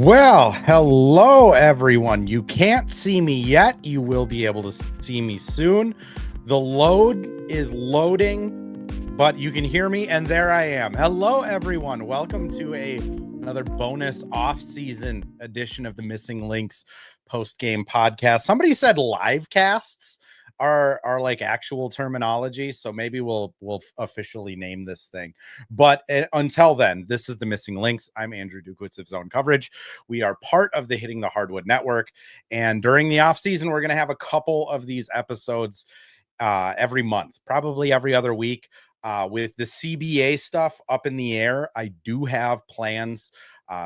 Well, hello everyone. You can't see me yet. You will be able to see me soon. The load is loading, but you can hear me, and there I am. Hello everyone. Welcome to another bonus off-season edition of the Missing Lynx post-game podcast. Somebody said live casts are like actual terminology, so maybe we'll officially name this thing. But until then, this is the Missing Lynx. I'm Andrew Dukowitz of Zone Coverage. We are part of the Hitting the Hardwood Network, and during the off season, we're going to have a couple of these episodes every month, probably every other week. With the CBA stuff up in the air, I do have plans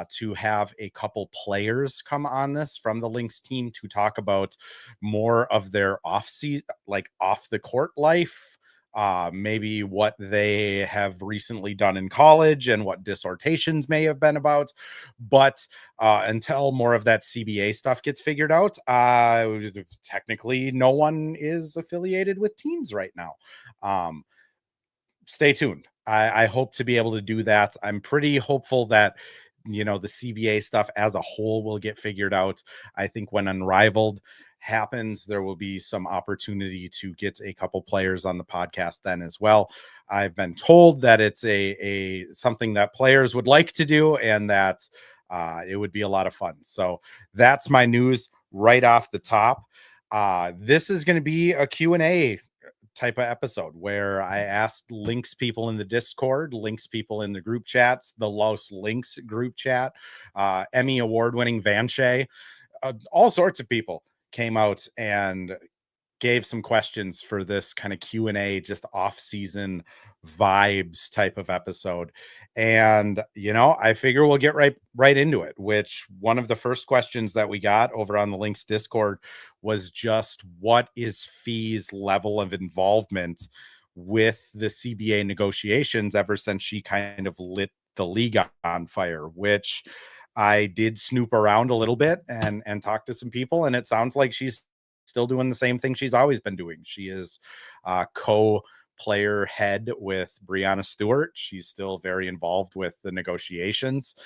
to have a couple players come on this from the Lynx team to talk about more of their off the court life, maybe what they have recently done in college and what dissertations may have been about. But until more of that CBA stuff gets figured out, technically no one is affiliated with teams right now. Stay tuned. I hope to be able to do that. I'm pretty hopeful that the CBA stuff as a whole will get figured out. I think when Unrivaled happens, there will be some opportunity to get a couple players on the podcast then as well. I've been told that it's a something that players would like to do, and that it would be a lot of fun. So that's my news right off the top. This is going to be a Q&A type of episode where I asked Lynx people in the Discord, Lynx people in the group chats, the Los Lynx group chat, Emmy award-winning Vanshay, all sorts of people came out and gave some questions for this kind of Q&A, just off-season vibes type of episode. And I figure we'll get right into it, which one of the first questions that we got over on the Lynx Discord was just, what is Fee's level of involvement with the CBA negotiations ever since she kind of lit the league on fire? Which I did snoop around a little bit and talk to some people, and it sounds like she's still doing the same thing she's always been doing. She is co-player head with Brianna Stewart. She's still very involved with the negotiations,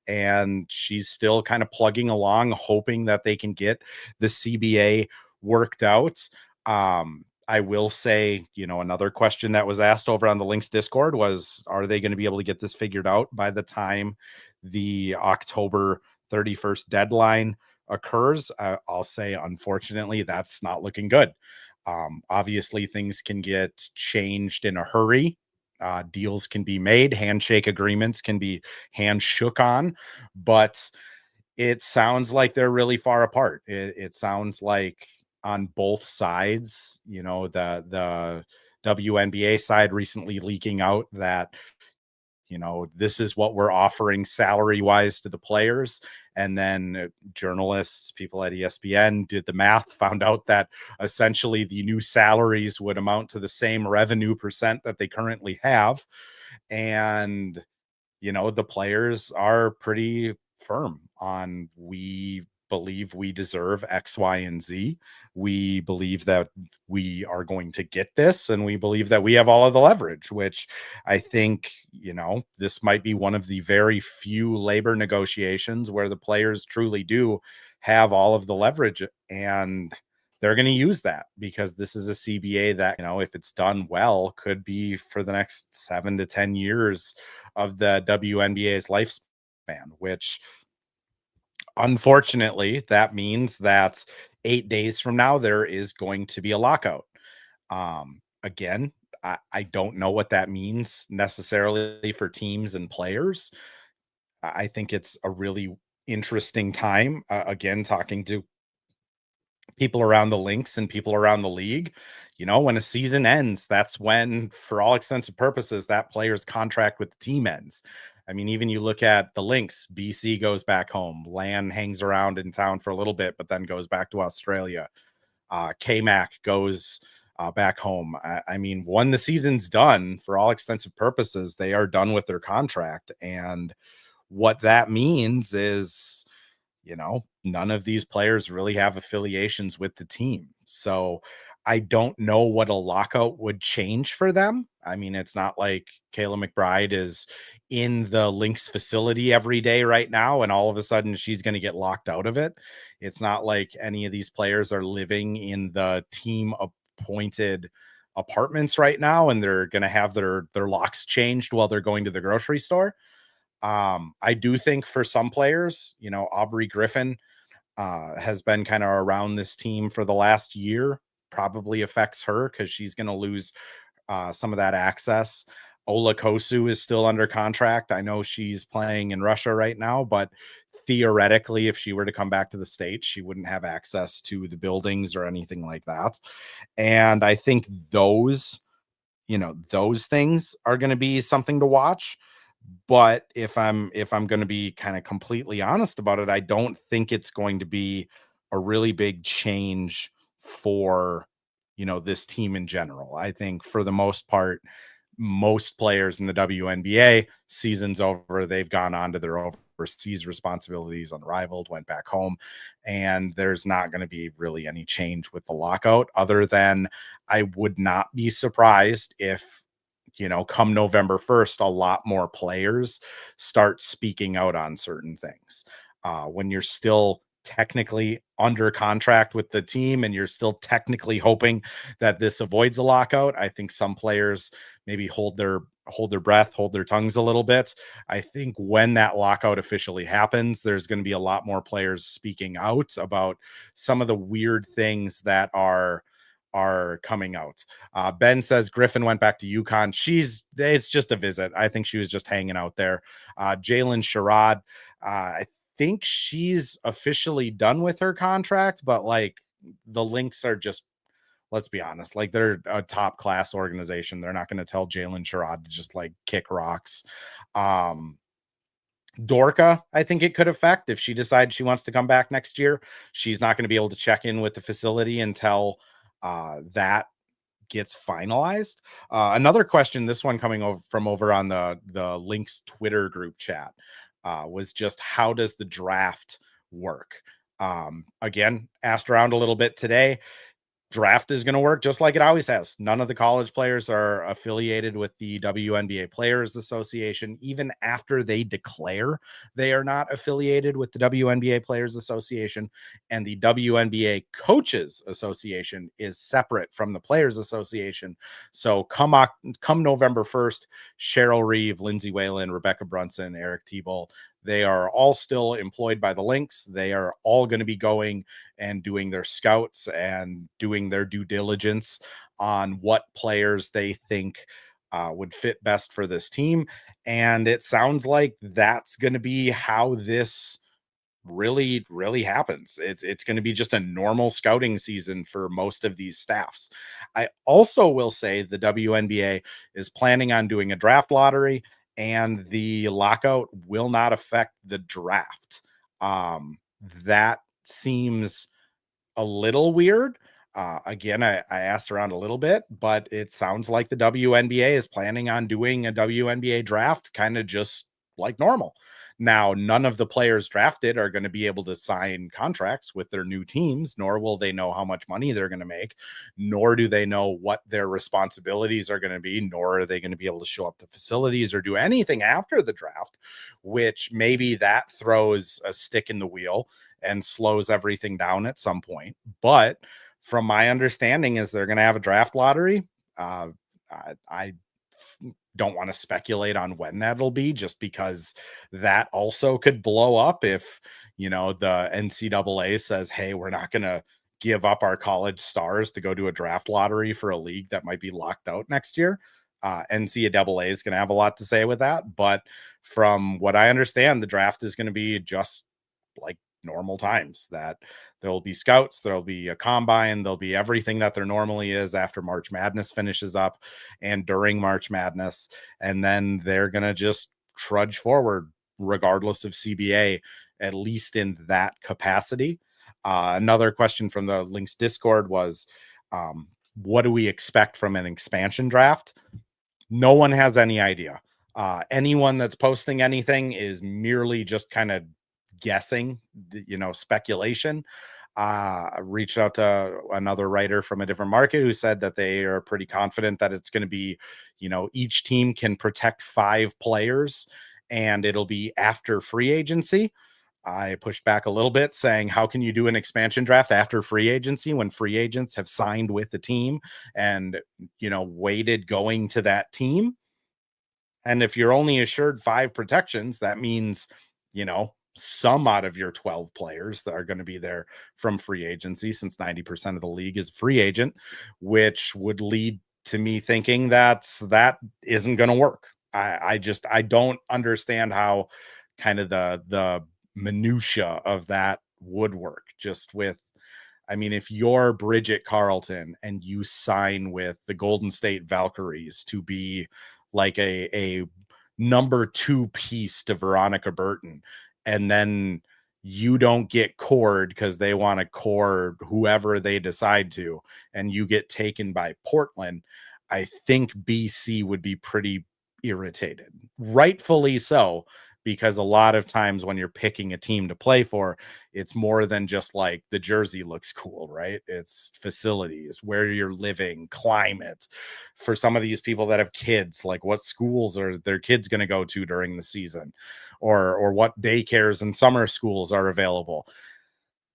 and she's still kind of plugging along, hoping that they can get the CBA worked out. I will say, another question that was asked over on the Lynx Discord was, are they going to be able to get this figured out by the time the October 31st deadline occurs? I'll say, unfortunately, that's not looking good. Obviously, things can get changed in a hurry. Deals can be made, handshake agreements can be handshook on, but it sounds like they're really far apart. It sounds like on both sides, the WNBA side recently leaking out that this is what we're offering salary wise to the players. And then journalists, people at ESPN did the math, found out that essentially the new salaries would amount to the same revenue percent that they currently have. And, the players are pretty firm on, we believe we deserve X, Y, and Z. We believe that we are going to get this, and we believe that we have all of the leverage, which I think, this might be one of the very few labor negotiations where the players truly do have all of the leverage, and they're going to use that because this is a CBA that, if it's done well, could be for the next 7 to 10 years of the WNBA's lifespan, which unfortunately, that means that 8 days from now, there is going to be a lockout. Again, I don't know what that means necessarily for teams and players. I think it's a really interesting time. Again, talking to people around the Lynx and people around the league, when a season ends, that's when, for all extensive purposes, that player's contract with the team ends. I mean, even you look at the Lynx, BC goes back home. Lan hangs around in town for a little bit, but then goes back to Australia. K-Mac goes back home. I mean, when the season's done, for all extensive purposes, they are done with their contract. And what that means is, none of these players really have affiliations with the team. So I don't know what a lockout would change for them. I mean, it's not like Kayla McBride is in the Lynx facility every day right now, and all of a sudden she's going to get locked out of it. It's not like any of these players are living in the team appointed apartments right now and they're going to have their locks changed while they're going to the grocery store. I do think for some players, Aubrey Griffin has been kind of around this team for the last year, probably affects her because she's going to lose some of that access. Ola Kosu is still under contract. I know she's playing in Russia right now, but theoretically, if she were to come back to the States, she wouldn't have access to the buildings or anything like that. And I think those things are going to be something to watch. But if I'm going to be kind of completely honest about it, I don't think it's going to be a really big change for this team in general. I think for the most part, most players in the WNBA, season's over, they've gone on to their overseas responsibilities, unrivaled, went back home, and there's not going to be really any change with the lockout, other than I would not be surprised if come November 1st, a lot more players start speaking out on certain things. When you're still technically under contract with the team and you're still technically hoping that this avoids a lockout, I think some players maybe hold their breath, hold their tongues a little bit. I think when that lockout officially happens, there's going to be a lot more players speaking out about some of the weird things that are coming out. Ben says Griffin went back to UConn. It's just a visit. I think she was just hanging out there. Jalen Sherrod, I think she's officially done with her contract, but like the Lynx are just, let's be honest, like they're a top class organization. They're not going to tell Jalen Sherrod to just like kick rocks. Dorka, I think it could affect if she decides she wants to come back next year. She's not going to be able to check in with the facility until that gets finalized. Another question, this one coming over from over on the Lynx Twitter group chat, was just how does the draft work? Again, asked around a little bit today. Draft is going to work just like it always has. None of the college players are affiliated with the WNBA Players Association. Even after they declare they are not affiliated with the WNBA Players Association, and the WNBA Coaches Association is separate from the Players Association. So come November 1st, Cheryl Reeve, Lindsay Whalen, Rebecca Brunson, Eric Thibault, they are all still employed by the Lynx. They are all going to be going and doing their scouts and doing their due diligence on what players they think would fit best for this team. And it sounds like that's going to be how this really happens. It's going to be just a normal scouting season for most of these staffs. I also will say the WNBA is planning on doing a draft lottery, and the lockout will not affect the draft. That seems a little weird. Again, I asked around a little bit, but it sounds like the WNBA is planning on doing a WNBA draft kind of just like normal. Now, none of the players drafted are going to be able to sign contracts with their new teams, nor will they know how much money they're going to make, nor do they know what their responsibilities are going to be, nor are they going to be able to show up to facilities or do anything after the draft, which maybe that throws a stick in the wheel and slows everything down at some point. But from my understanding is they're going to have a draft lottery. I don't want to speculate on when that'll be, just because that also could blow up if, the NCAA says, hey, we're not going to give up our college stars to go do a draft lottery for a league that might be locked out next year. NCAA is going to have a lot to say with that. But from what I understand, the draft is going to be just like normal times, that there'll be scouts, there'll be a combine, there'll be everything that there normally is after March Madness finishes up and during March Madness. And then they're going to just trudge forward regardless of CBA, at least in that capacity. Another question from the Lynx Discord was, what do we expect from an expansion draft? No one has any idea. Anyone that's posting anything is merely just kind of guessing, speculation. Reached out to another writer from a different market who said that they are pretty confident that it's going to be, each team can protect 5 players and it'll be after free agency. I pushed back a little bit saying, how can you do an expansion draft after free agency when free agents have signed with the team and, waited going to that team? And if you're only assured 5 protections, that means, some out of your 12 players that are going to be there from free agency, since 90% of the league is free agent, which would lead to me thinking that isn't going to work. I don't understand how kind of the minutia of that would work, just with, I mean, if you're Bridget Carlton and you sign with the Golden State Valkyries to be like a number 2 piece to Veronica Burton, and then you don't get cored because they want to core whoever they decide to, and you get taken by Portland, I think BC would be pretty irritated. Rightfully so, because a lot of times when you're picking a team to play for, it's more than just like the jersey looks cool, right? It's facilities, where you're living, climate. For some of these people that have kids, like what schools are their kids going to go to during the season, or what daycares and summer schools are available.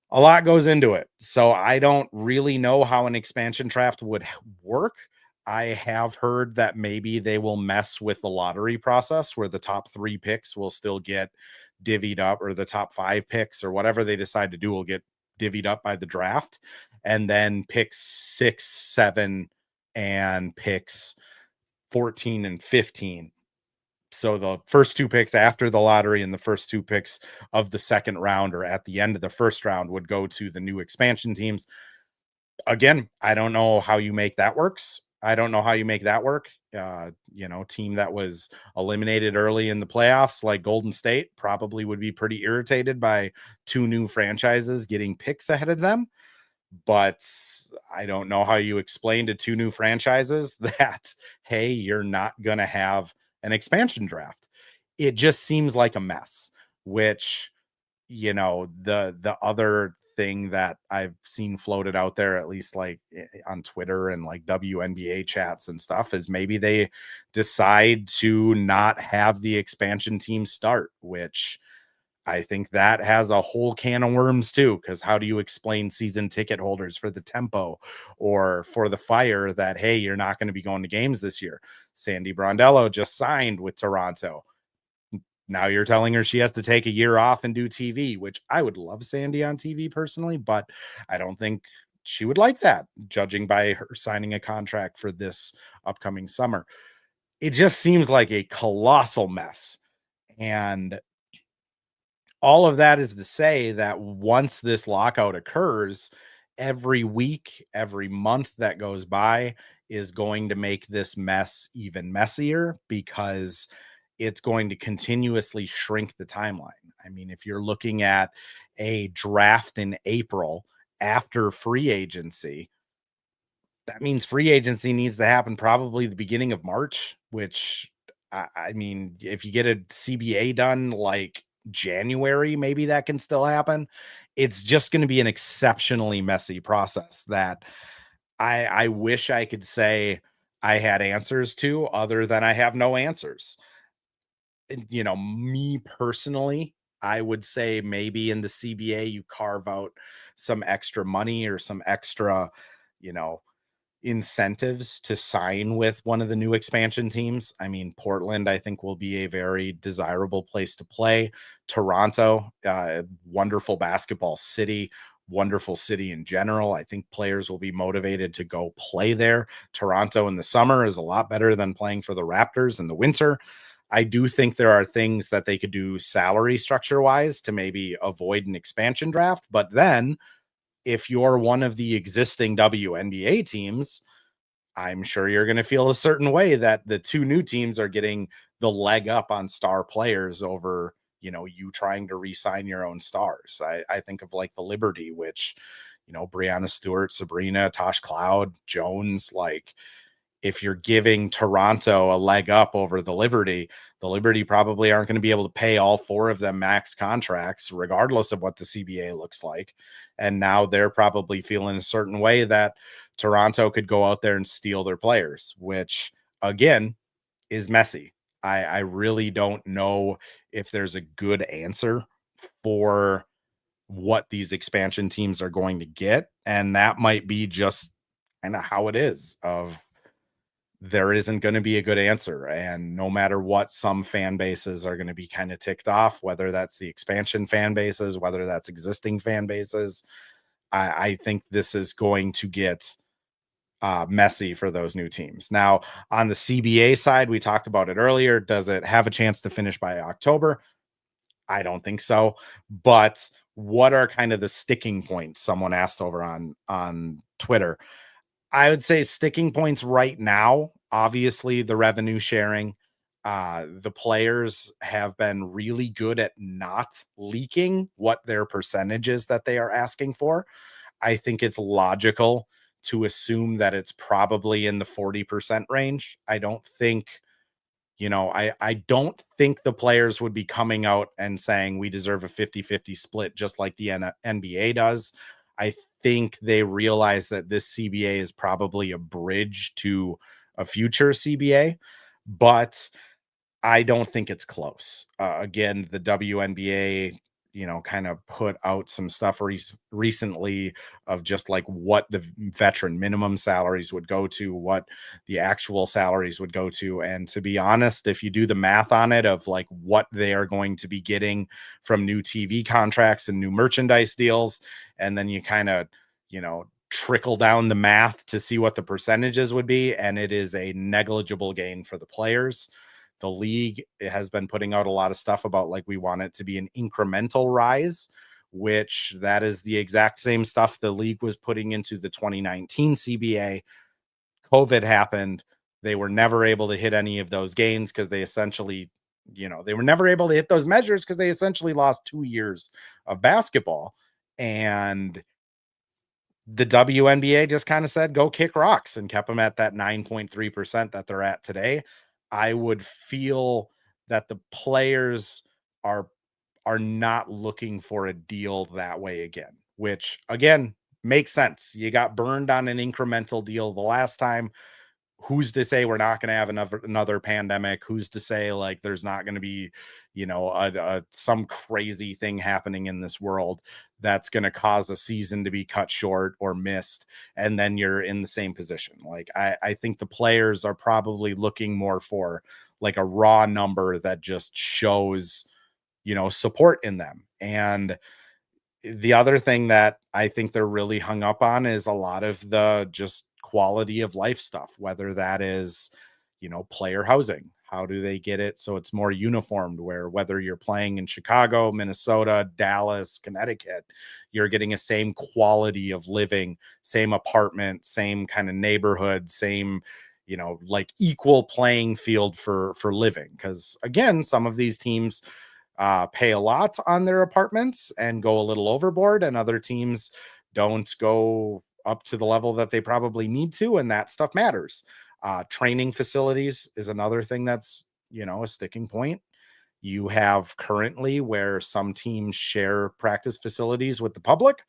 A lot goes into it. So I don't really know how an expansion draft would work. I have heard that maybe they will mess with the lottery process where the top 3 picks will still get divvied up, or the top 5 picks or whatever they decide to do will get divvied up by the draft. And then picks 6, 7, and picks 14 and 15, so the first 2 picks after the lottery and the first 2 picks of the second round or at the end of the first round would go to the new expansion teams. Again, I don't know how you make that works. I don't know how you make that work. Team that was eliminated early in the playoffs, like Golden State, probably would be pretty irritated by 2 new franchises getting picks ahead of them. But I don't know how you explain to 2 new franchises that, hey, you're not going to have an expansion draft. It just seems like a mess, which, the other thing that I've seen floated out there, at least like on Twitter and like WNBA chats and stuff, is maybe they decide to not have the expansion team start, which I think that has a whole can of worms too, because how do you explain season ticket holders for the Tempo or for the Fire that, hey, you're not going to be going to games this year? Sandy Brondello just signed with Toronto. Now you're telling her she has to take a year off and do TV, which I would love Sandy on TV personally, but I don't think she would like that, judging by her signing a contract for this upcoming summer. It just seems like a colossal mess. And all of that is to say that once this lockout occurs, every week, every month that goes by is going to make this mess even messier, because it's going to continuously shrink the timeline. I mean, if you're looking at a draft in April after free agency, that means free agency needs to happen probably the beginning of March, which I mean, if you get a CBA done like January, maybe that can still happen. It's just going to be an exceptionally messy process that I wish I could say I had answers to, other than I have no answers. And, me personally, I would say maybe in the CBA you carve out some extra money or some extra, you know, incentives to sign with one of the new expansion teams. I mean, Portland, I think, will be a very desirable place to play. Toronto, wonderful basketball city, wonderful city in general. I think players will be motivated to go play there. Toronto in the summer is a lot better than playing for the Raptors in the winter. I do think there are things that they could do salary structure wise to maybe avoid an expansion draft. But then if you're one of the existing WNBA teams, I'm sure you're going to feel a certain way that the 2 new teams are getting the leg up on star players over, you trying to re-sign your own stars. I think of like the Liberty, which, Brianna Stewart, Sabrina, Tosh Cloud, Jones, like if you're giving Toronto a leg up over the Liberty probably aren't going to be able to pay all four of them max contracts, regardless of what the CBA looks like. And now they're probably feeling a certain way that Toronto could go out there and steal their players, which again is messy. I really don't know if there's a good answer for what these expansion teams are going to get. And that might be just kind of how it is of there isn't going to be a good answer. And no matter what, some fan bases are going to be kind of ticked off, whether that's the expansion fan bases, whether that's existing fan bases. I think this is going to get messy for those new teams. Now, on the CBA side, we talked about it earlier. Does it have a chance to finish by October? I don't think so. But what are kind of the sticking points? Someone asked over on Twitter. I would say sticking points right now, obviously the revenue sharing. The players have been really good at not leaking what their percentages that they are asking for. I think it's logical to assume that it's probably in the 40% range. I don't think, I don't think the players would be coming out and saying we deserve a 50-50 split just like the NBA does. I think they realize that this CBA is probably a bridge to a future CBA, but I don't think it's close. Again, the WNBA, kind of put out some stuff recently of just like what the veteran minimum salaries would go to, what the actual salaries would go to. And to be honest, if you do the math on it of like what they are going to be getting from new TV contracts and new merchandise deals, and then you kind of, trickle down the math to see what the percentages would be, and it is a negligible gain for the players. The league has been putting out a lot of stuff about like we want it to be an incremental rise, which that is the exact same stuff the league was putting into the 2019 CBA. COVID happened. They were never able to hit any of those gains because they essentially, they were never able to hit those measures because they essentially lost 2 years of basketball. And the WNBA just kind of said, go kick rocks, and kept them at that 9.3% that they're at today. I would feel that the players are not looking for a deal that way again, which again makes sense. You got burned on an incremental deal the last time. Who's to say we're not going to have another pandemic? Who's to say like there's not going to be, some crazy thing happening in this world that's going to cause a season to be cut short or missed, and then you're in the same position. Like I think the players are probably looking more for like a raw number that just shows, support in them. And the other thing that I think they're really hung up on is a lot of the just quality of life stuff, whether that is, player housing. How do they get it so it's more uniformed, where whether you're playing in Chicago, Minnesota, Dallas, Connecticut, you're getting a same quality of living, same apartment, same kind of neighborhood, same, like equal playing field for living. Because again, some of these teams pay a lot on their apartments and go a little overboard, and other teams don't go up to the level that they probably need to, and that stuff matters. Training facilities is another thing that's, a sticking point. You have currently where some teams share practice facilities with the public.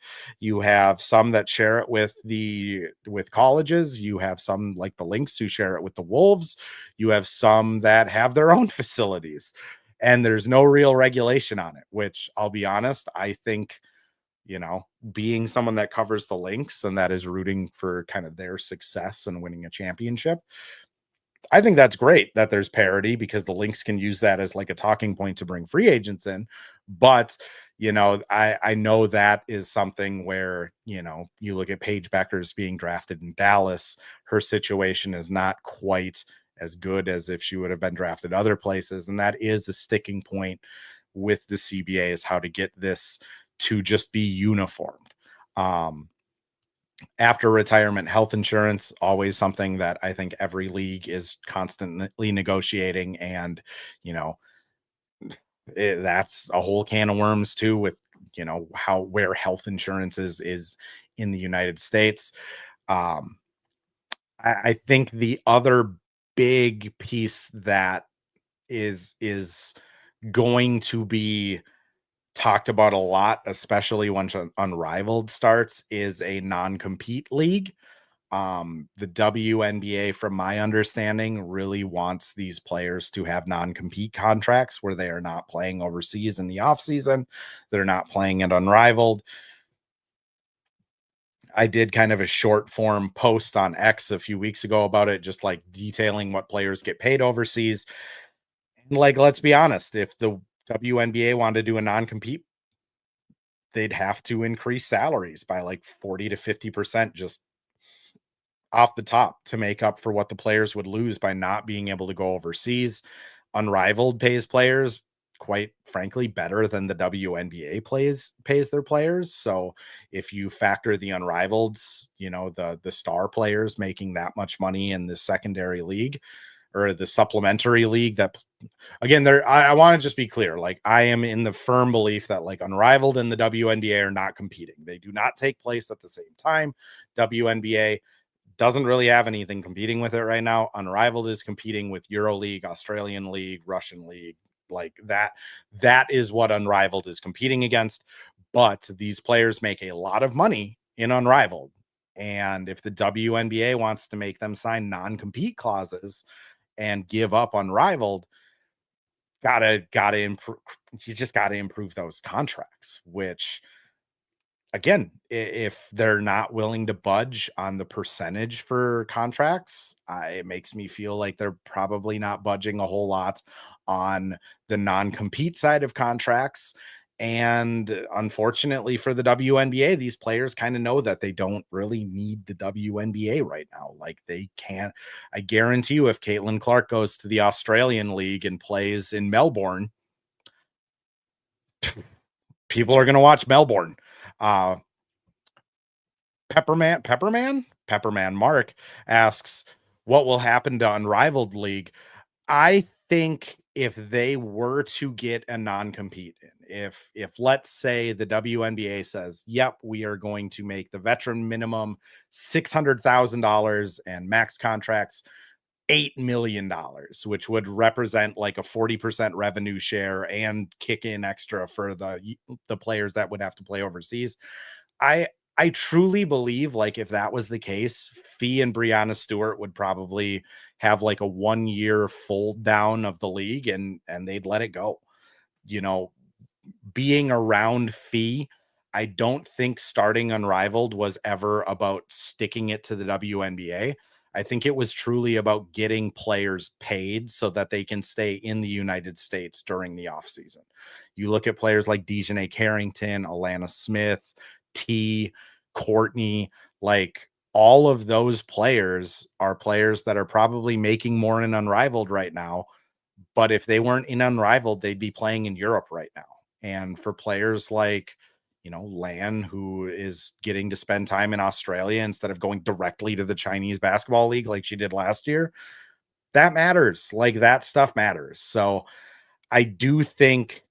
You have some that share it with colleges. You have some like the Lynx who share it with the Wolves. You have some that have their own facilities, and there's no real regulation on it, which I'll be honest, I think, being someone that covers the Lynx and that is rooting for kind of their success and winning a championship, I think that's great that there's parity because the Lynx can use that as like a talking point to bring free agents in. But, I know that is something where, you look at Paige Beckers being drafted in Dallas, her situation is not quite as good as if she would have been drafted other places. And that is a sticking point with the CBA, is how to get this to just be uniformed. After retirement, health insurance, always something that I think every league is constantly negotiating. And, that's a whole can of worms too, with, where health insurance is in the United States. Um, I think the other big piece that is going to be talked about a lot, especially once Unrivaled starts, is a non-compete league. The WNBA, from my understanding, really wants these players to have non-compete contracts where they are not playing overseas in the off season. They're not playing at Unrivaled. I did kind of a short form post on X a few weeks ago about it, just like detailing what players get paid overseas. And like, let's be honest, if the WNBA wanted to do a non-compete, they'd have to increase salaries by like 40 to 50% just off the top to make up for what the players would lose by not being able to go overseas. Unrivaled pays players quite frankly better than the WNBA pays their players. So if you factor the unrivaleds, the star players making that much money in the secondary league or the supplementary league, that again, there I want to just be clear. Like, I am in the firm belief that like Unrivaled and the WNBA are not competing. They do not take place at the same time. WNBA doesn't really have anything competing with it right now. Unrivaled is competing with EuroLeague, Australian League, Russian League, like that. That is what Unrivaled is competing against. But these players make a lot of money in Unrivaled. And if the WNBA wants to make them sign non-compete clauses and give up Unrivaled, gotta improve. You just gotta improve those contracts, which again, if they're not willing to budge on the percentage for contracts, it makes me feel like they're probably not budging a whole lot on the non-compete side of contracts. And unfortunately for the WNBA, these players kind of know that they don't really need the WNBA right now. Like, they can't. I guarantee you, if Caitlin Clark goes to the Australian League and plays in Melbourne, people are going to watch Melbourne. Uh, Pepperman Mark asks, what will happen to Unrivaled League? I think if they were to get a non-compete in, if let's say the WNBA says, yep, we are going to make the veteran minimum $600,000 and max contracts $8 million, which would represent like a 40% revenue share and kick in extra for the players that would have to play overseas. I I truly believe, like, if that was the case, Fee and Brianna Stewart would probably have like a 1 year fold down of the league, and they'd let it go. You know, being around Fee, I don't think starting Unrivaled was ever about sticking it to the WNBA. I think it was truly about getting players paid so that they can stay in the United States during the offseason. You look at players like Dejanay Carrington, Alana Smith, T, Courtney, like all of those players are players that are probably making more in Unrivaled right now, but if they weren't in Unrivaled, they'd be playing in Europe right now. And for players like, Lan, who is getting to spend time in Australia instead of going directly to the Chinese basketball league like she did last year, that matters. Like, that stuff matters. So I do think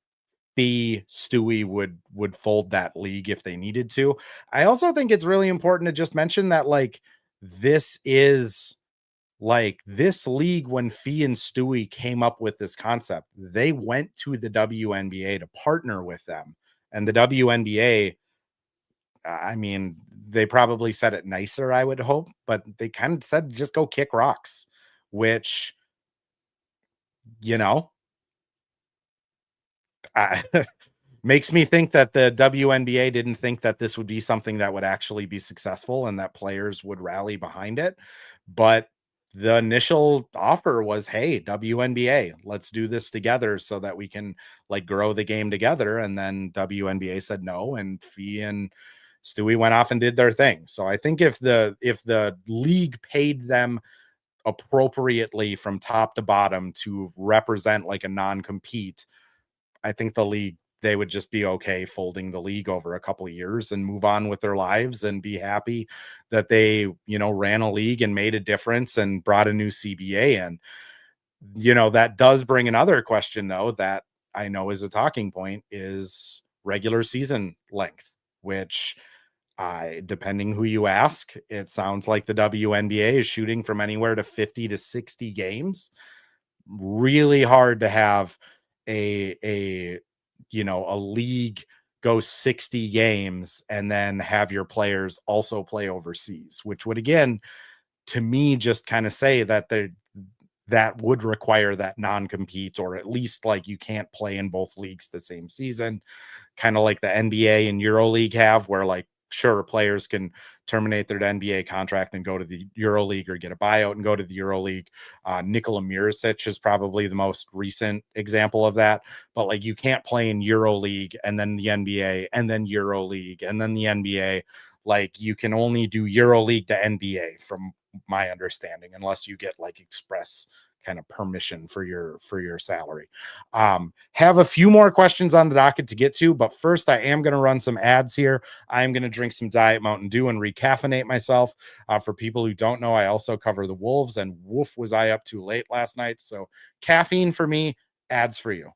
the Stewie would fold that league if they needed to. I also think it's really important to just mention that, like, this is like this league, when Fee and Stewie came up with this concept, they went to the WNBA to partner with them. And the WNBA, I mean, they probably said it nicer, I would hope, but they kind of said just go kick rocks, which, you know, I, makes me think that the WNBA didn't think that this would be something that would actually be successful and that players would rally behind it. But the initial offer was, hey, WNBA, let's do this together so that we can like grow the game together. And then WNBA said no, and Fee and Stewie went off and did their thing. So I think if the league paid them appropriately from top to bottom to represent like a non-compete, I think they would just be okay folding the league over a couple of years and move on with their lives and be happy that they, ran a league and made a difference and brought a new CBA in. That does bring another question, though, that I know is a talking point, is regular season length, which Depending who you ask, it sounds like the WNBA is shooting from anywhere to 50 to 60 games. Really hard to have a a league go 60 games and then have your players also play overseas, which would again, to me, just kind of say that that would require that non-compete, or at least like you can't play in both leagues the same season, kind of like the NBA and EuroLeague have, where like sure players can terminate their NBA contract and go to the EuroLeague or get a buyout and go to the EuroLeague. Nikola Muricic is probably the most recent example of that. But like you can't play in EuroLeague and then the NBA and then EuroLeague and then the NBA. Like you can only do EuroLeague to NBA from my understanding, unless you get like express kind of permission for your salary. Have a few more questions on the docket to get to, but first I am going to run some ads here. I'm going to drink some Diet Mountain Dew and recaffeinate myself. For people who don't know, I also cover the Wolves, and woof was I up too late last night. So caffeine for me, ads for you.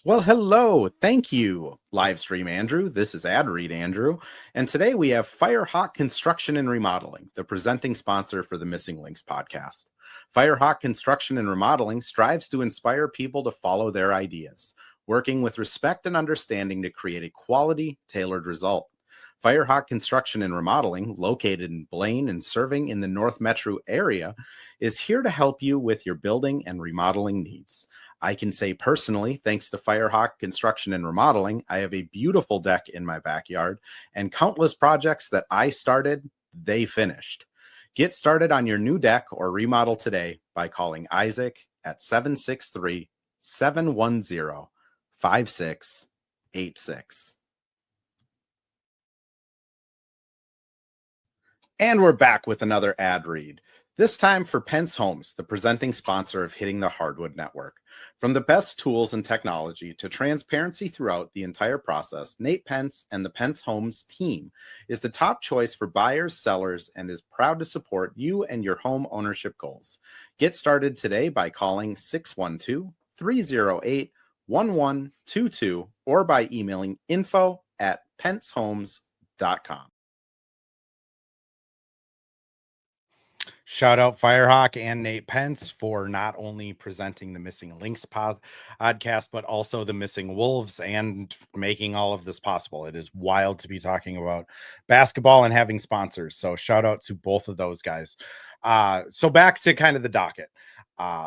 Well, hello. Thank you, Livestream Andrew. This is Ad Read Andrew. And today we have Firehawk Construction and Remodeling, the presenting sponsor for the Missing Links podcast. Firehawk Construction and Remodeling strives to inspire people to follow their ideas, working with respect and understanding to create a quality, tailored result. Firehawk Construction and Remodeling, located in Blaine and serving in the North Metro area, is here to help you with your building and remodeling needs. I can say personally, thanks to Firehawk Construction and Remodeling, I have a beautiful deck in my backyard and countless projects that I started, they finished. Get started on your new deck or remodel today by calling Isaac at 763-710-5686. And we're back with another ad read. This time for Pence Homes, the presenting sponsor of Hitting the Hardwood Network. From the best tools and technology to transparency throughout the entire process, Nate Pence and the Pence Homes team is the top choice for buyers, sellers, and is proud to support you and your home ownership goals. Get started today by calling 612-308-1122 or by emailing info@pencehomes.com. Shout out Firehawk and Nate Pence for not only presenting the Missing Links podcast, but also the Missing Wolves and making all of this possible. It is wild to be talking about basketball and having sponsors. So shout out to both of those guys. So back to kind of the docket.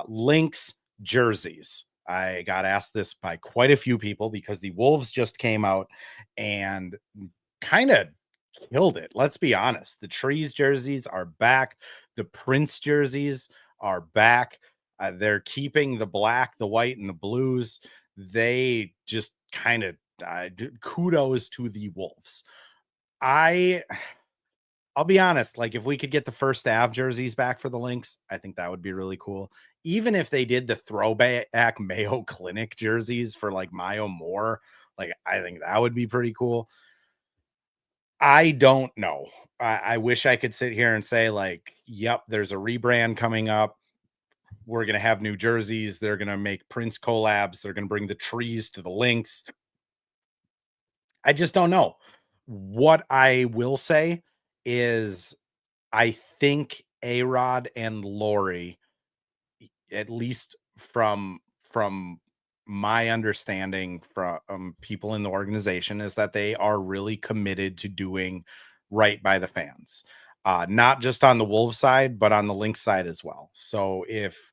Lynx jerseys. I got asked this by quite a few people because the Wolves just came out and kind of killed it. Let's be honest. The Trees jerseys are back. The Prince jerseys are back. They're keeping the black, the white, and the blues. They just kind of kudos to the Wolves. I'll be honest. Like if we could get the First Ave jerseys back for the Lynx, I think that would be really cool. Even if they did the throwback Mayo Clinic jerseys for like Mayo Moore, like I think that would be pretty cool. I don't know. I wish I could sit here and say like, yep, there's a rebrand coming up. We're going to have new jerseys. They're going to make Prince collabs. They're going to bring the Trees to the Lynx. I just don't know. What I will say is I think A-Rod and Lori, at least from my understanding from people in the organization, is that they are really committed to doing right by the fans, not just on the Wolves side, but on the Lynx side as well. So if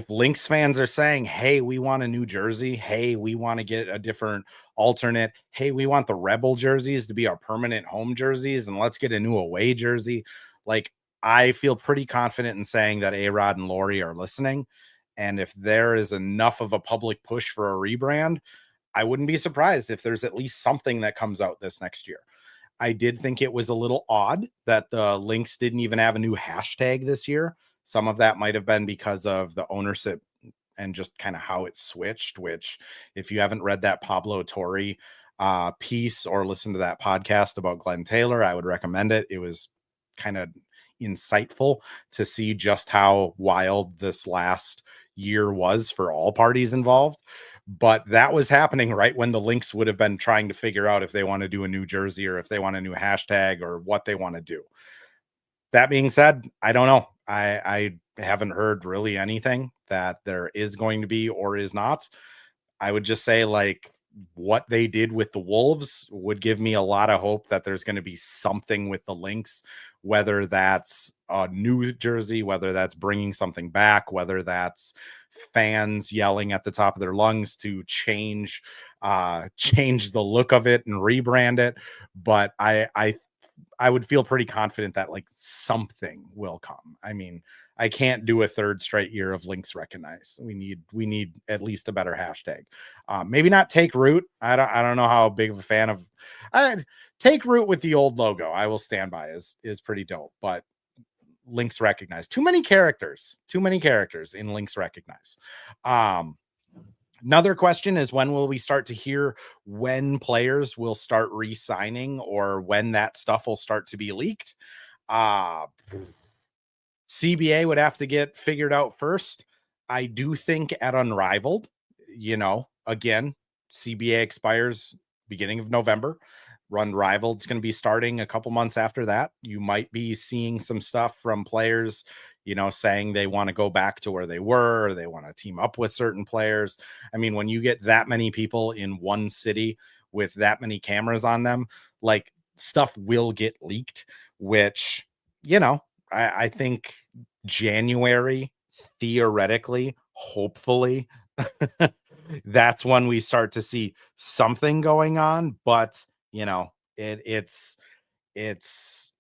Lynx fans are saying, hey, we want a new jersey, hey, we want to get a different alternate, hey, we want the Rebel jerseys to be our permanent home jerseys, and let's get a new away jersey, like I feel pretty confident in saying that A-Rod and Lori are listening. And if there is enough of a public push for a rebrand, I wouldn't be surprised if there's at least something that comes out this next year. I did think it was a little odd that the Lynx didn't even have a new hashtag this year. Some of that might have been because of the ownership and just kind of how it switched, which if you haven't read that Pablo Torre piece or listened to that podcast about Glenn Taylor, I would recommend it. It was kind of insightful to see just how wild this last year was for all parties involved. but that was happening right when the Lynx would have been trying to figure out if they want to do a new jersey or if they want a new hashtag or what they want to do. That being said, I don't know. I haven't heard really anything that there is going to be or is not. I would just say, like, what they did with the Wolves would give me a lot of hope that there's going to be something with the Lynx, whether that's a new jersey, whether that's bringing something back, whether that's fans yelling at the top of their lungs to change the look of it and rebrand it. But I would feel pretty confident that like something will come. I mean, I can't do a third straight year of Links recognized. We need at least a better hashtag. Maybe not take root. I don't know how big of a fan of I take root with the old logo. I will stand by is pretty dope, but Links recognized. Too many characters in Links recognize. Um Another question is, when will we start to hear when players will start re-signing or when that stuff will start to be leaked? Uh CBA would have to get figured out first. I do think at Unrivaled, again, CBA expires beginning of November. Run Rivaled's going to be starting a couple months after that. You might be seeing some stuff from players, saying they want to go back to where they were, or they want to team up with certain players. I mean, when you get that many people in one city with that many cameras on them, like, stuff will get leaked, which, I think January, theoretically, hopefully, that's when we start to see something going on. But it's it's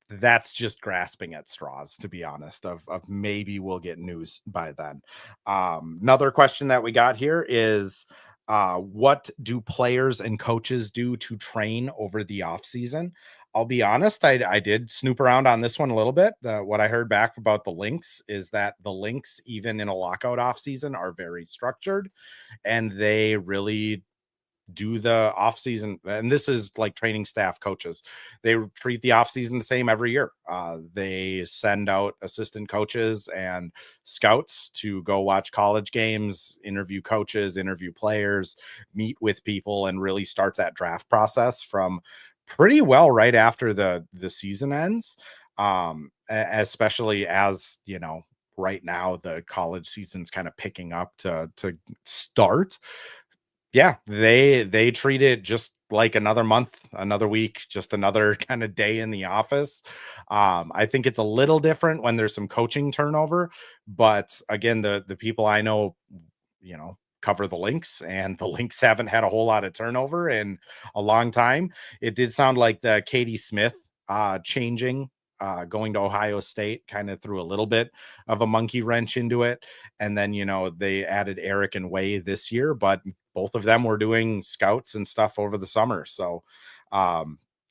that's just grasping at straws, to be honest, of maybe we'll get news by then. Another question that we got here is, what do players and coaches do to train over the off season? I'll be honest, I did snoop around on this one a little bit. What I heard back about the Lynx is that the Lynx, even in a lockout off season, are very structured, and they really do the off season. And this is like training staff, coaches, they treat the off season the same every year. They send out assistant coaches and scouts to go watch college games, interview coaches, interview players, meet with people, and really start that draft process from pretty well right after the season ends. Especially as right now the college season's kind of picking up to start. Yeah, they treat it just like another month, another week, just another kind of day in the office. I think it's a little different when there's some coaching turnover, but again, the people I know, cover the Lynx, and the Lynx haven't had a whole lot of turnover in a long time. It did sound like the Katie Smith changing, going to Ohio State, kind of threw a little bit of a monkey wrench into it. And then, they added Eric and Way this year, but both of them were doing scouts and stuff over the summer. So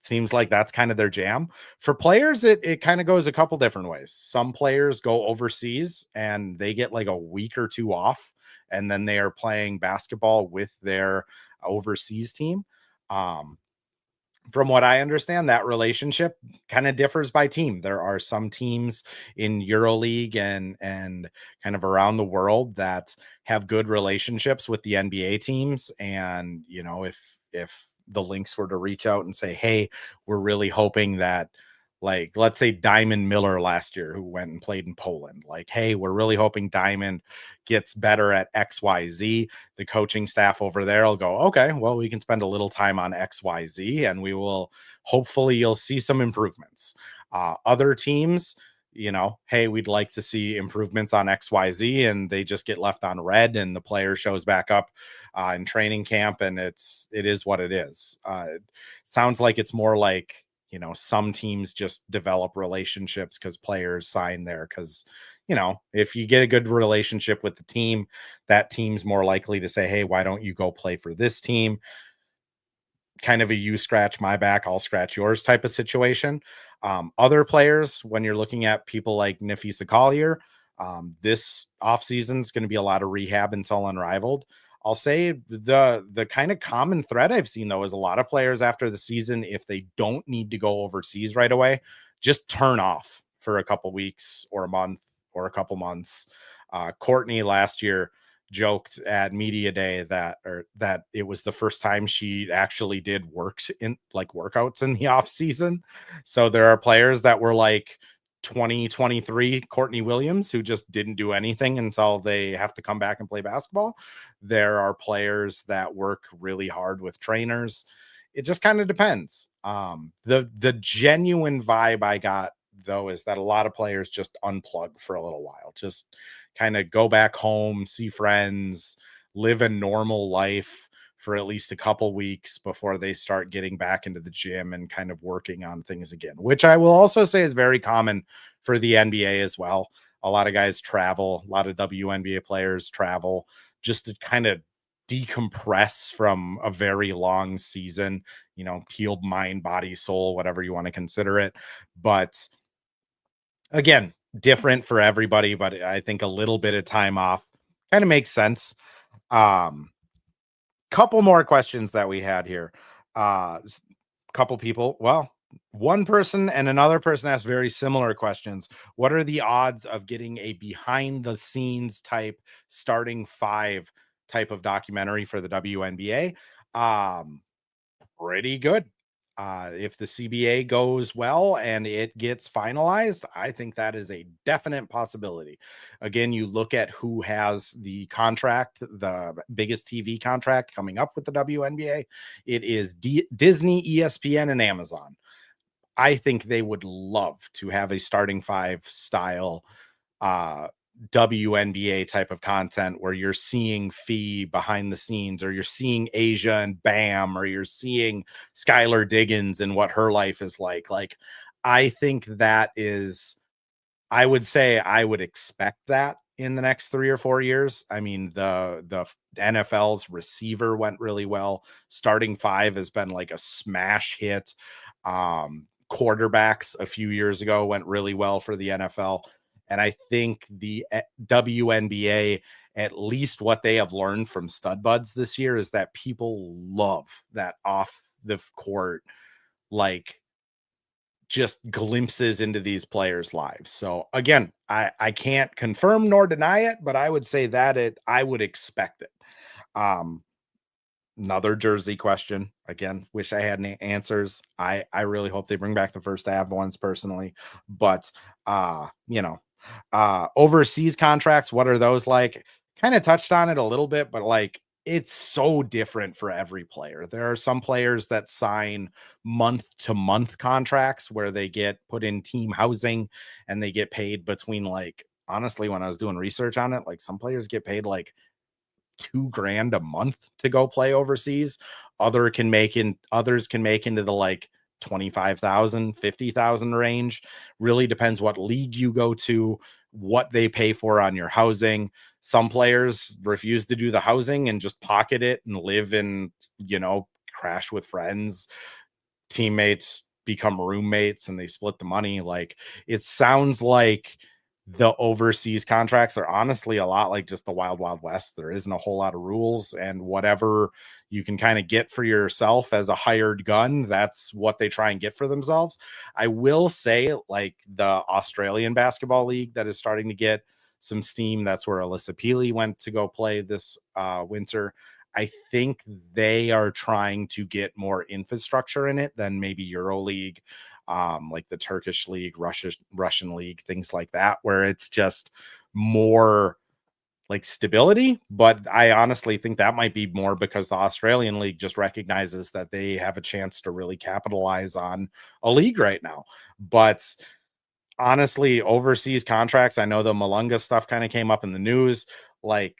seems like that's kind of their jam. For players, it kind of goes a couple different ways. Some players go overseas and they get like a week or two off, and then they are playing basketball with their overseas team. Um, from what I understand, that relationship kind of differs by team. There are some teams in EuroLeague and kind of around the world that have good relationships with the NBA teams. And if the Lynx were to reach out and say, "Hey, we're really hoping that," like, let's say Diamond Miller last year, who went and played in Poland, like, "Hey, we're really hoping Diamond gets better at XYZ." The coaching staff over there will go, "Okay, well, we can spend a little time on XYZ, and we will hopefully you'll see some improvements." Other teams, "Hey, we'd like to see improvements on XYZ," and they just get left on red, and the player shows back up in training camp, and it is what it is. It sounds like it's more like, some teams just develop relationships because players sign there. Because, if you get a good relationship with the team, that team's more likely to say, "Hey, why don't you go play for this team?" Kind of a you scratch my back, I'll scratch yours type of situation. Other players, when you're looking at people like Nafisa Collier, this offseason is going to be a lot of rehab until Unrivaled. I'll say the kind of common thread I've seen, though, is a lot of players after the season, if they don't need to go overseas right away, just turn off for a couple weeks or a month or a couple months. Courtney last year, joked at media day that it was the first time she actually did workouts in the off season. So there are players that were like 2023 Courtney Williams who just didn't do anything until they have to come back and play basketball. There are players that work really hard with trainers. It just kind of depends. The genuine vibe I got though is that a lot of players just unplug for a little while, just kind of go back home, see friends, live a normal life for at least a couple weeks before they start getting back into the gym and kind of working on things again, which I will also say is very common for the NBA as well. A lot of guys travel, a lot of WNBA players travel just to kind of decompress from a very long season, healed mind, body, soul, whatever you want to consider it. But again, different for everybody, but I think a little bit of time off kind of makes sense. Um, Couple more questions that we had here. Couple people, well, one person and another person asked very similar questions. What are the odds of getting a behind the scenes type starting five type of documentary for the WNBA? Pretty good. If the CBA goes well and it gets finalized, I think that is a definite possibility. Again, you look at who has the contract, the biggest TV contract coming up with the WNBA. It is Disney, ESPN, and Amazon. I think they would love to have a starting five style uh WNBA type of content where you're seeing Fee behind the scenes, or you're seeing Asia and Bam, or you're seeing Skylar Diggins and what her life is like. Like, I think that is, I would say I would expect that in the next 3 or 4 years. I mean, the NFL's receiver went really well. Starting five has been like a smash hit. Quarterbacks a few years ago went really well for the NFL. And I think the WNBA, at least what they have learned from stud buds this year, is that people love that off the court, like, just glimpses into these players' lives. So again, I can't confirm nor deny it, but I would say that I would expect it. Um, Another jersey question. Again, wish I had any answers. I really hope they bring back the first half ones personally, but overseas contracts, what are those like? Kind of touched on it a little bit, but like, it's so different for every player. There are some players that sign month to month contracts where they get put in team housing and they get paid between, like, honestly, when I was doing research on it, like, some players get paid like 2 grand a month to go play overseas. Others can make into the like 25,000, 50,000 range. Really depends what league you go to, what they pay for on your housing. Some players refuse to do the housing and just pocket it and live in, crash with friends. Teammates become roommates and they split the money. Like, it sounds like the overseas contracts are honestly a lot like just the wild wild west. There isn't a whole lot of rules, and whatever you can kind of get for yourself as a hired gun, that's what they try and get for themselves. I will say, like, the Australian basketball league that is starting to get some steam, that's where Alyssa Peely went to go play this winter. I think they are trying to get more infrastructure in it than maybe EuroLeague, like the Turkish league, Russian league, things like that, where it's just more like stability. But I honestly think that might be more because the Australian league just recognizes that they have a chance to really capitalize on a league right now. But honestly, overseas contracts, I know the Malunga stuff kind of came up in the news. Like,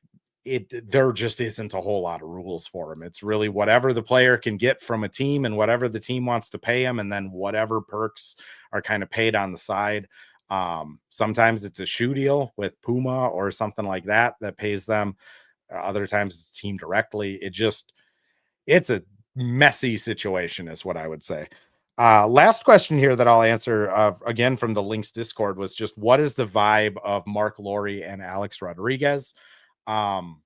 there just isn't a whole lot of rules for them. It's really whatever the player can get from a team and whatever the team wants to pay him, and then whatever perks are kind of paid on the side. Sometimes it's a shoe deal with Puma or something like that pays them. Other times it's team directly. It's a messy situation, is what I would say. Last question here that I'll answer, again from the Lynx Discord, was just, what is the vibe of Mark Laurie and Alex Rodriguez? Um,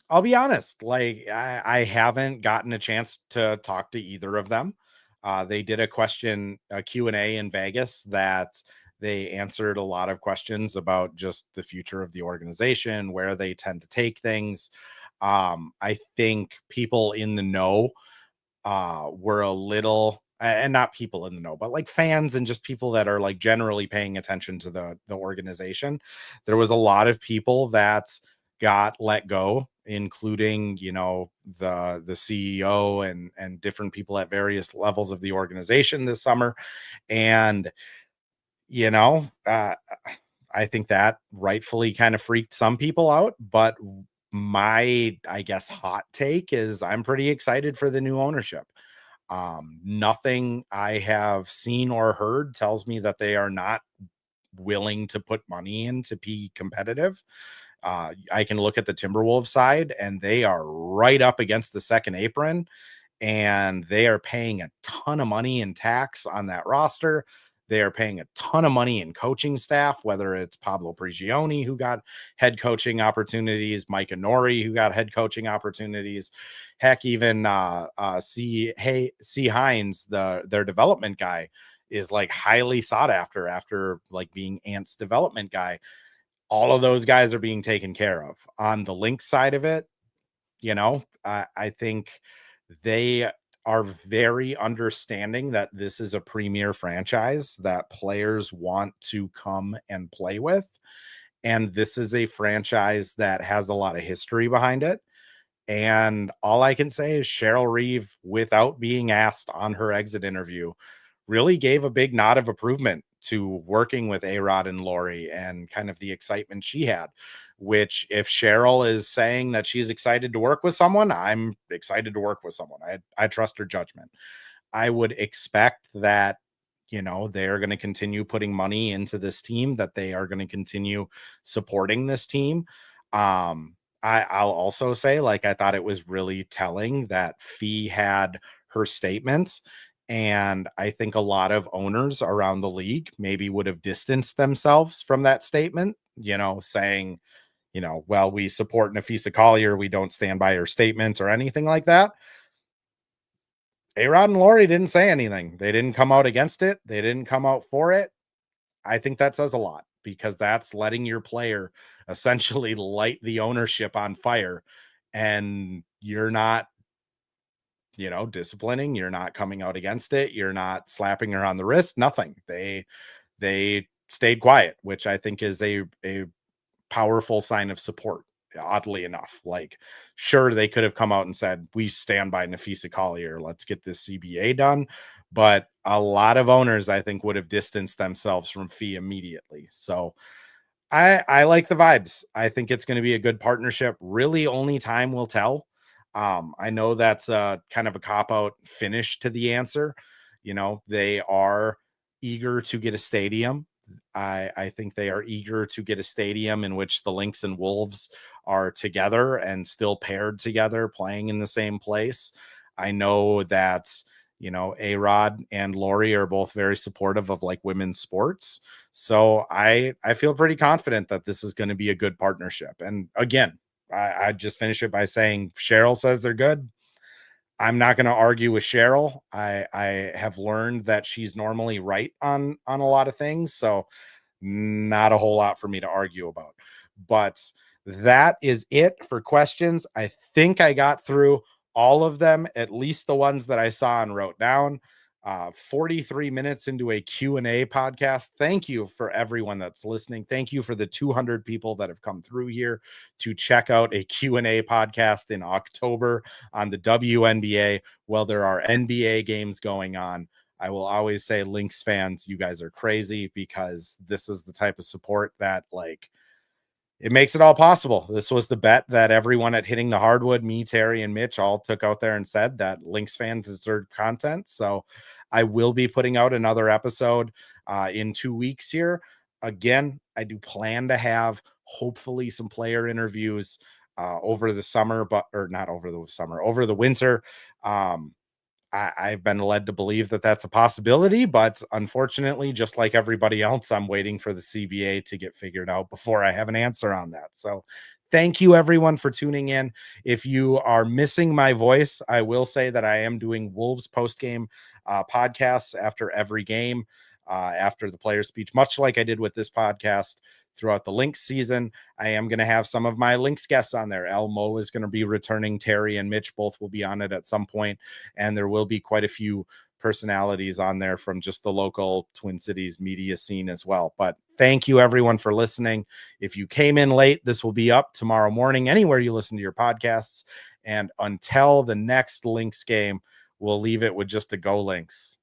I'll be honest, like, I haven't gotten a chance to talk to either of them. They did a Q&A in Vegas that They answered a lot of questions about just the future of the organization, where they tend to take things. I think people in the know were a little and not people in the know, but like fans and just people that are like generally paying attention to the organization. There was a lot of people that got let go, including, you know, the CEO and different people at various levels of the organization this summer. And you know, I think that rightfully kind of freaked some people out, but my, I guess, hot take is I'm pretty excited for the new ownership. Nothing I have seen or heard tells me that they are not willing to put money in to be competitive. I can look at the Timberwolves side, and they are right up against the second apron, and they are paying a ton of money in tax on that roster. They are paying a ton of money in coaching staff, whether it's Pablo Prigioni, who got head coaching opportunities, Mike Nori, who got head coaching opportunities. Heck, even C Hines, their development guy, is like highly sought after like being Ant's development guy. All of those guys are being taken care of. On the Lynx side of it, you know, I think they are very understanding that this is a premier franchise that players want to come and play with. And this is a franchise that has a lot of history behind it. And all I can say is Cheryl Reeve, without being asked on her exit interview, really gave a big nod of approval to working with A-Rod and Lori and kind of the excitement she had, which if Cheryl is saying that she's excited to work with someone, I'm excited to work with someone. I trust her judgment. I would expect that, you know, they're going to continue putting money into this team, that they are going to continue supporting this team. I'll also say, like, I thought it was really telling that Fee had her statements. And I think a lot of owners around the league maybe would have distanced themselves from that statement, you know, saying, you know, well, we support Nafisa Collier. We don't stand by her statements or anything like that. A-Rod and Lori didn't say anything. They didn't come out against it. They didn't come out for it. I think that says a lot, because that's letting your player essentially light the ownership on fire, and you're not, you know, disciplining, you're not coming out against it, you're not slapping her on the wrist, nothing. They stayed quiet, which I think is a powerful sign of support, oddly enough. Like, sure, they could have come out and said, we stand by Nafisa Collier, let's get this CBA done. But a lot of owners, I think, would have distanced themselves from Fee immediately. So I like the vibes. I think it's going to be a good partnership. Really, only time will tell. I know that's kind of a cop out finish to the answer. You know, they are eager to get a stadium. I think they are eager to get a stadium in which the Lynx and Wolves are together and still paired together, playing in the same place. I know that, you know, A-Rod and Lori are both very supportive of like women's sports. So I feel pretty confident that this is going to be a good partnership. And again, I just finish it by saying Cheryl says they're good. I'm not going to argue with Cheryl. I have learned that she's normally right on a lot of things. So not a whole lot for me to argue about. But that is it for questions. I think I got through all of them, at least the ones that I saw and wrote down. 43 minutes into a Q&A podcast. Thank you for everyone that's listening. Thank you for the 200 people that have come through here to check out a Q&A podcast in October on the WNBA. Well, there are NBA games going on. I will always say, Lynx fans, you guys are crazy, because this is the type of support that, like, it makes it all possible. This was the bet that everyone at Hitting the Hardwood, me, Terry, and Mitch, all took out there and said that Lynx fans deserve content. So I will be putting out another episode in 2 weeks here. Again, I do plan to have hopefully some player interviews over the summer, or not over the summer, over the winter. I've been led to believe that that's a possibility, but unfortunately, just like everybody else, I'm waiting for the CBA to get figured out before I have an answer on that. So thank you everyone for tuning in. If you are missing my voice, I will say that I am doing Wolves post-game podcasts after every game. after the player speech, much like I did with this podcast throughout the Lynx season. I am going to have some of my Lynx guests on there. Elmo is going to be returning. Terry and Mitch both will be on it at some point, and there will be quite a few personalities on there from just the local Twin Cities media scene as well. But thank you everyone for listening. If you came in late, this will be up tomorrow morning anywhere you listen to your podcasts. And until the next Lynx game, we'll leave it with just a go Lynx.